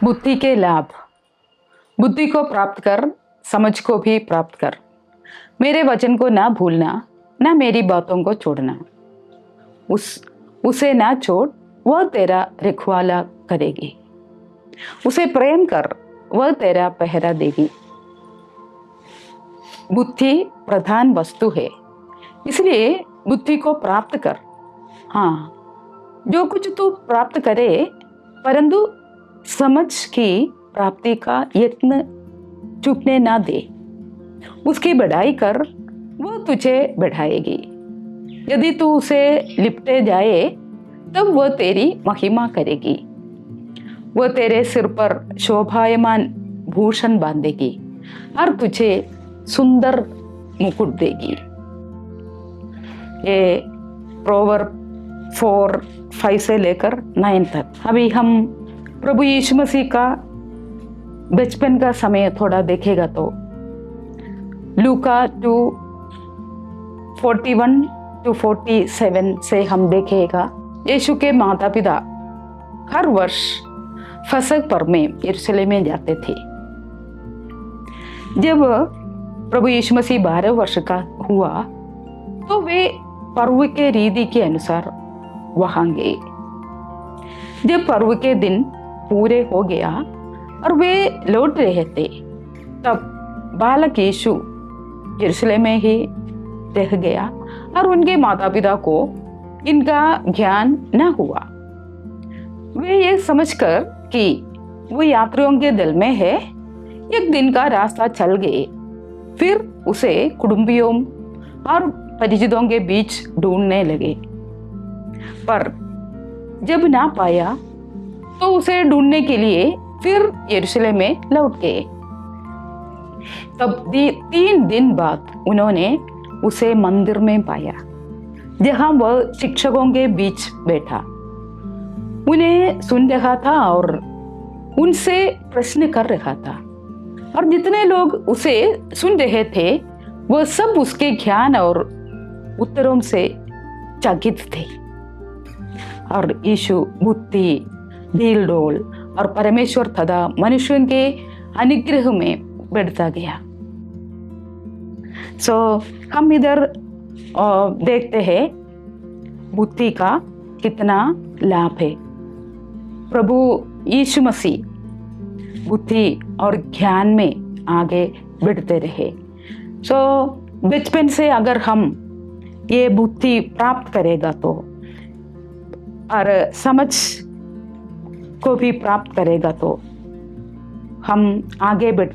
बुद्धि के लाभ। बुद्धि को प्राप्त कर, समझ को भी प्राप्त कर। मेरे वचन को ना भूलना, ना मेरी बातों को छोड़ना। उसे ना छोड़, वह तेरा रखवाला करेगी। उसे प्रेम कर, वह तेरा पहरा देगी। बुद्धि प्रधान वस्तु है, इसलिए बुद्धि को प्राप्त कर। हाँ, जो कुछ तू प्राप्त करे, परंतु समझ की प्राप्ति का यत्न चूकने ना दे। उसकी बढ़ाई कर, वह तुझे बढ़ाएगी। यदि तू उसे लिपटे जाए, तब वह तेरी महिमा करेगी। वह तेरे सिर पर शोभायमान भूषण बांधेगी और तुझे सुंदर मुकुट देगी। ये प्रोवर्ब 4:5 से लेकर 9 तक। अभी हम प्रभु यीशु मसीह का बचपन का समय थोड़ा देखेगा तो लूका 2:41-47 से हम देखेगा। यीशु के माता पिता हर वर्ष फसह पर्व में यरूशलेम में जाते थे। जब प्रभु यीशु मसीह 12 वर्ष का हुआ तो वे पर्व के रीति के अनुसार वहां गए। जब पर्व के दिन पूरे हो गया और वे लौट रहे थे, तब बालक यीशु यरूशलेम में ही रह गया और उनके माता पिता को इनका ज्ञान न हुआ। वे ये समझकर कि वो यात्रियों के दल में है, एक दिन का रास्ता चल गए। फिर उसे कुटुंबियों और परिचितों के बीच ढूंढने लगे, पर जब ना पाया तो उसे ढूंढने के लिए फिर यरूशलेम में लौट गए। तब 3 दिन बाद उन्होंने उसे मंदिर में पाया, जहां वह शिक्षकों के बीच बैठा, उन्हें सुन रहा था और उनसे प्रश्न कर रहा था। और जितने लोग उसे सुन रहे थे, वह सब उसके ज्ञान और उत्तरों से चकित थे। और यीशु बुद्धि, ढील डोल और परमेश्वर तथा मनुष्यों के अनुग्रह में बढ़ता गया। हम इधर देखते हैं बुद्धि का कितना लाभ है। प्रभु यीशु मसीह बुद्धि और ज्ञान में आगे बढ़ते रहे। बचपन से अगर हम ये बुद्धि प्राप्त करेगा तो, और समझ को भी प्राप्त करेगा तो, हम आगे बढ़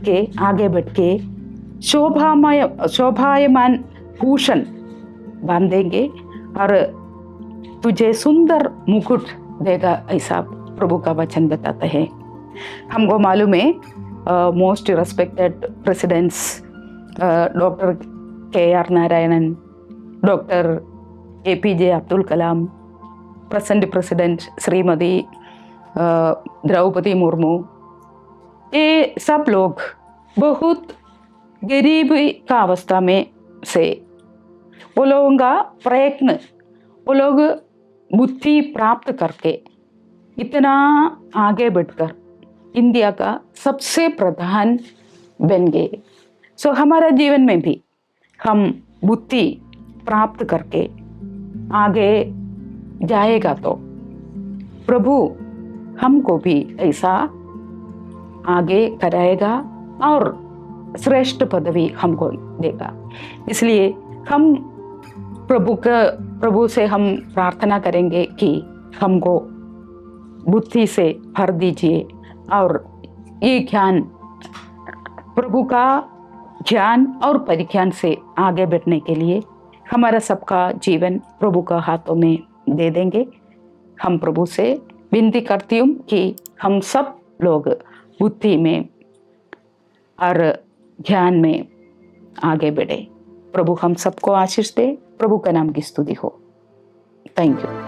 के शोभायमान भूषण बांधेंगे और तुझे सुंदर मुकुट देगा, ऐसा प्रभु का वचन बताता है। हमको मालूम है most respected presidents doctor KR Narayanan, doctor APJ Abdul Kalam, present president Shrimati Draupadi Murmu, ये सब लोग बहुत गरीबी का अवस्था में से वो लोगों का प्रयत्न, वो लोग बुद्धि प्राप्त करके इतना आगे बढ़कर इंडिया का सबसे प्रधान बन गए। हमारा जीवन में भी हम बुद्धि प्राप्त करके आगे जाएगा तो प्रभु हमको भी ऐसा आगे कराएगा और श्रेष्ठ पदवी हमको देगा। इसलिए हम प्रभु से हम प्रार्थना करेंगे कि हमको बुद्धि से भर दीजिए और ये ज्ञान, प्रभु का ज्ञान और परिज्ञान से आगे बढ़ने के लिए हमारा सबका जीवन प्रभु का हाथों में दे देंगे। हम प्रभु से विनती करती हूँ कि हम सब लोग बुद्धि में और ज्ञान में आगे बढ़े। प्रभु हम सबको आशीष दे। प्रभु का नाम की स्तुति हो। Thank you.